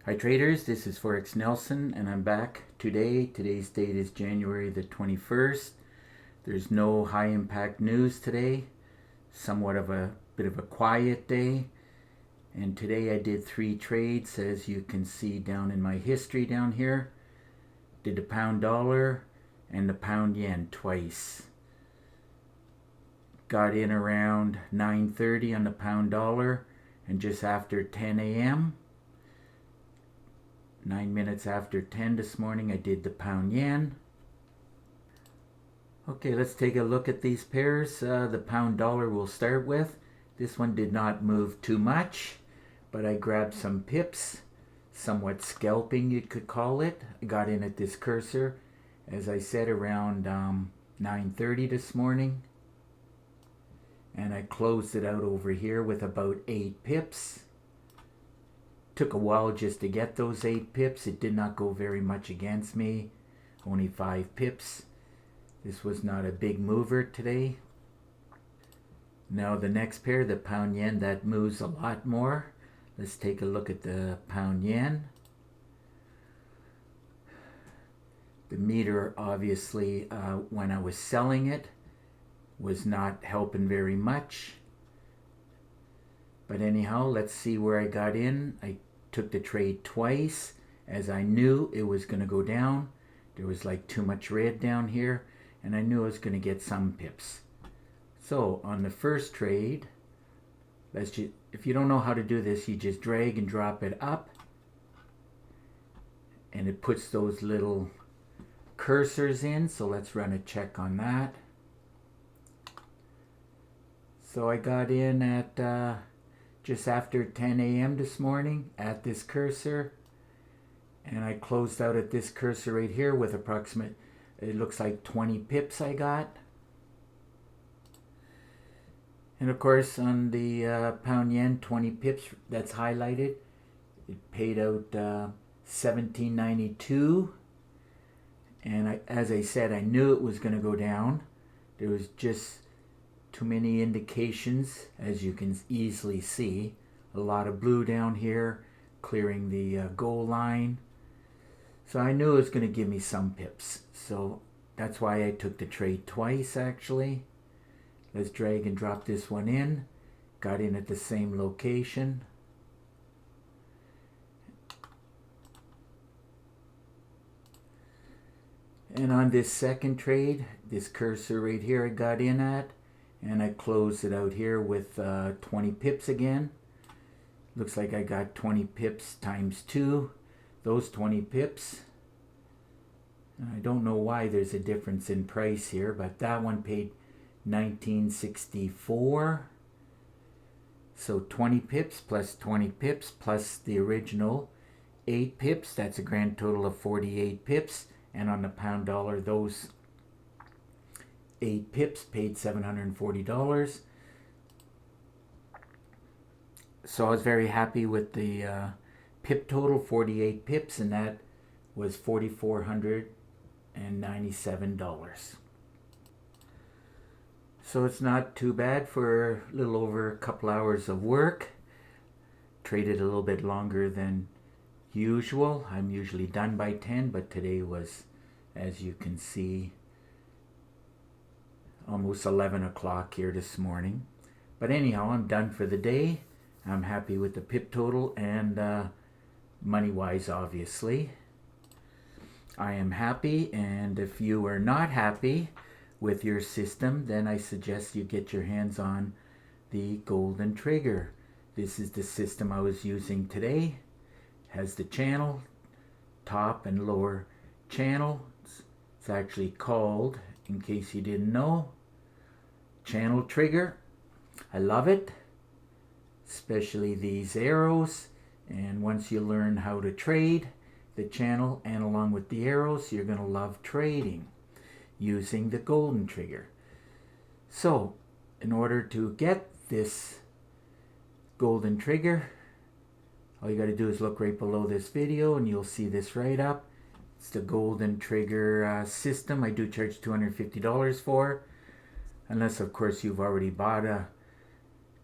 Hi traders, this is Forex Nelson and I'm back today. Today's date is January the 21st. There's no high impact news today. Somewhat of a bit of a quiet day. And today I did 3 trades, as you can see down in my history down here. Did the pound dollar and the pound yen twice. Got in around 9:30 on the pound dollar and just after 10 a.m. 9 minutes after 10 this morning, I did the pound yen. Okay, let's take a look at these pairs. The pound dollar we'll start with. This one did not move too much, but I grabbed some pips, somewhat scalping you could call it. I got in at this cursor, as I said, around 9:30 this morning. And I closed it out over here with about 8 pips. Took a while just to get those 8 pips. It did not go very much against me. Only 5 pips. This was not a big mover today. Now the next pair, the pound yen, that moves a lot more. Let's take a look at the pound yen. The meter, obviously, when I was selling it, was not helping very much. But anyhow, let's see where I got in. I took the trade twice, as I knew it was going to go down. There was like too much red down here, and I knew I was going to get some pips. So on the first trade, if you don't know how to do this, you just drag and drop it up, and it puts those little cursors in. So let's run a check on that. So I got in at just after 10 a.m. this morning at this cursor, and I closed out at this cursor right here with approximate, it looks like 20 pips I got. And of course on the pound yen, 20 pips, that's highlighted. It paid out $17.92, and as I said, I knew it was going to go down. There was just too many indications, as you can easily see. A lot of blue down here clearing the goal line. So I knew it was going to give me some pips. So that's why I took the trade twice actually. Let's drag and drop this one in. Got in at the same location. And on this second trade, this cursor right here I got in at, and I closed it out here with 20 pips again. Looks like I got 20 pips times 2. Those 20 pips. I don't know why there's a difference in price here, but that one paid $19.64. So 20 pips plus 20 pips plus the original 8 pips. That's a grand total of 48 pips. And on the pound dollar, those 8 pips paid $740. So I was very happy with the pip total, 48 pips, and that was $4,497. So it's not too bad for a little over a couple hours of work. Traded a little bit longer than usual. I'm usually done by 10, but today was, as you can see, almost 11 o'clock here this morning. But anyhow, I'm done for the day. I'm happy with the pip total and money-wise, obviously. I am happy, and if you are not happy with your system, then I suggest you get your hands on the golden trigger. This is the system I was using today. It has the channel, top and lower channel. It's actually called, in case you didn't know, channel trigger. I love it, especially these arrows. And once you learn how to trade the channel and along with the arrows, you're going to love trading using the golden trigger. So in order to get this golden trigger, all you got to do is look right below this video and you'll see this right up. It's the golden trigger system. I do charge $250 for. Unless, of course, you've already bought a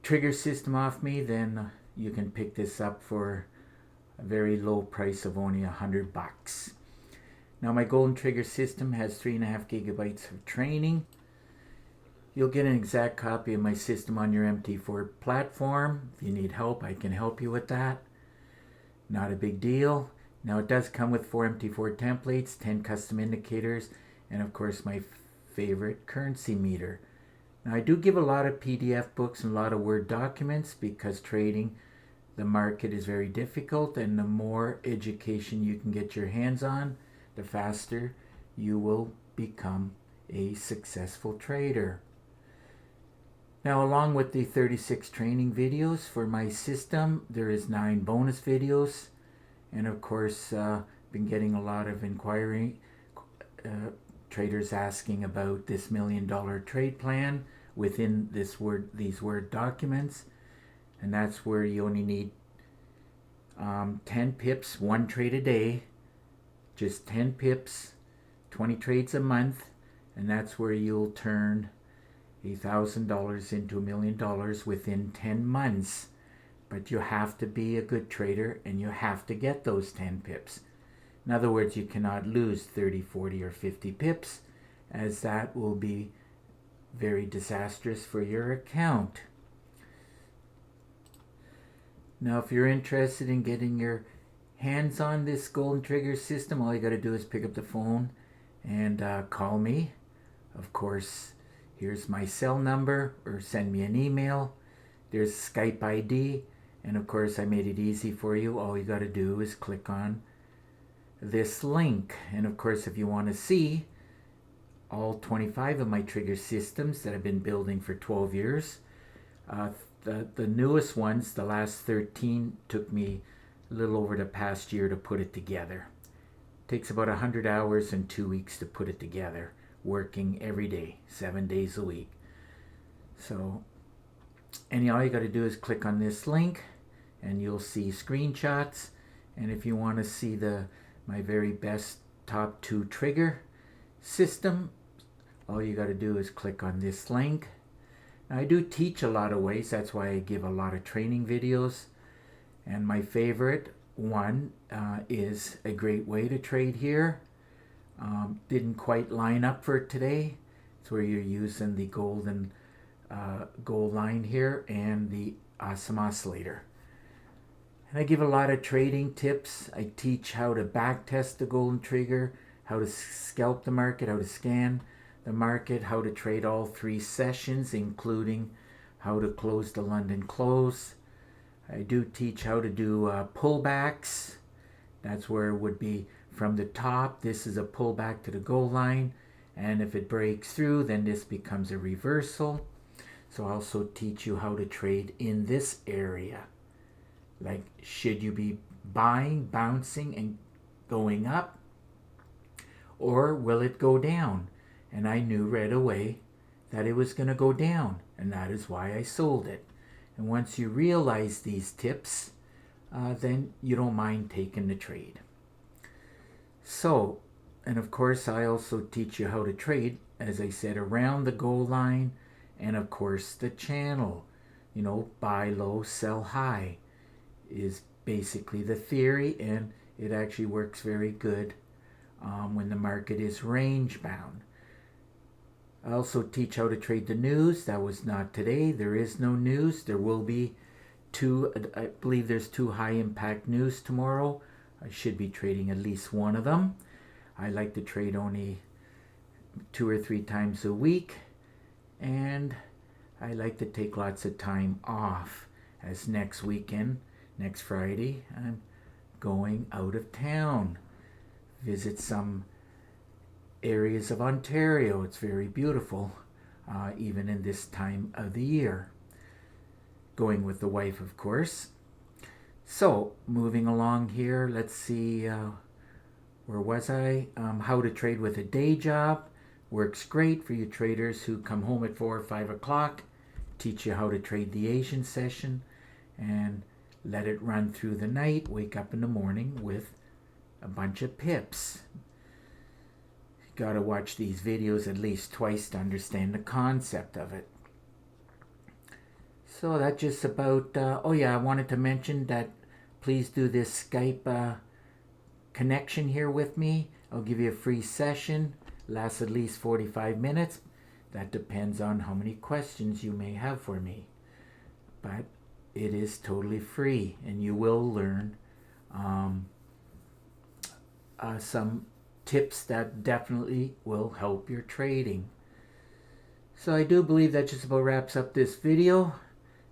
trigger system off me, then you can pick this up for a very low price of only $100. Now my Golden Trigger system has 3.5 gigabytes of training. You'll get an exact copy of my system on your MT4 platform. If you need help, I can help you with that. Not a big deal. Now it does come with 4 MT4 templates, 10 custom indicators, and of course my favorite currency meter. Now I do give a lot of PDF books and a lot of Word documents because trading the market is very difficult, and the more education you can get your hands on, the faster you will become a successful trader. Now, along with the 36 training videos for my system, there is 9 bonus videos. And of course, been getting a lot of inquiry, traders asking about this $1 million trade plan within these Word documents. And that's where you only need 10 pips, 1 trade a day, just 10 pips, 20 trades a month, and that's where you'll turn $1,000 into $1 million within 10 months. But you have to be a good trader and you have to get those 10 pips. In other words, you cannot lose 30, 40, or 50 pips, as that will be very disastrous for your account. Now, if you're interested in getting your hands on this Golden Trigger system, all you got to do is pick up the phone and call me. Of course, here's my cell number, or send me an email. There's Skype ID, and of course I made it easy for you. All you got to do is click on this link. And of course, if you want to see all 25 of my trigger systems that I've been building for 12 years, the newest ones, the last 13, took me a little over the past year to put it together. It takes about 100 hours and 2 weeks to put it together, working every day, 7 days a week. So anyhow, all you got to do is click on this link and you'll see screenshots. And if you want to see my very best top 2 trigger system, all you got to do is click on this link. Now, I do teach a lot of ways. That's why I give a lot of training videos. And my favorite one is a great way to trade here. Didn't quite line up for today. It's where you're using the golden gold line here and the awesome oscillator. And I give a lot of trading tips. I teach how to back test the Golden Trigger, how to scalp the market, how to scan the market, how to trade all 3 sessions, including how to close the London close. I do teach how to do pullbacks. That's where it would be from the top. This is a pullback to the gold line, and if it breaks through, then this becomes a reversal. So I also teach you how to trade in this area. Like, should you be buying, bouncing, and going up, or will it go down? And I knew right away that it was going to go down, and that is why I sold it. And once you realize these tips, then you don't mind taking the trade. So, and of course, I also teach you how to trade, as I said, around the gold line, and of course the channel. You know, buy low, sell high is basically the theory, and it actually works very good when the market is range bound. I also teach how to trade the news. That was not today. There is no news. There will be 2, I believe there's 2 high impact news tomorrow. I should be trading at least one of them. I like to trade only 2 or 3 times a week, and I like to take lots of time off, as next weekend, next Friday, I'm going out of town, visit some areas of Ontario. It's very beautiful, even in this time of the year. Going with the wife, of course. So, moving along here, let's see, where was I? How to trade with a day job. Works great for you traders who come home at 4 or 5 o'clock. Teach you how to trade the Asian session and let it run through the night. Wake up in the morning with a bunch of pips. You gotta watch these videos at least twice to understand the concept of it. So that's just about, oh yeah, I wanted to mention that please do this Skype connection here with me. I'll give you a free session. Lasts at least 45 minutes. That depends on how many questions you may have for me. But it is totally free, and you will learn some tips that definitely will help your trading. So I do believe that just about wraps up this video,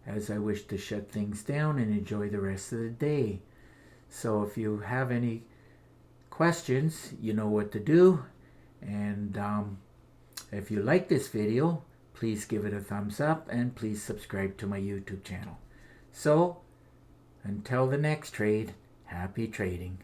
as I wish to shut things down and enjoy the rest of the day. So if you have any questions, you know what to do. And if you like this video, please give it a thumbs up and please subscribe to my YouTube channel. So until the next trade, happy trading.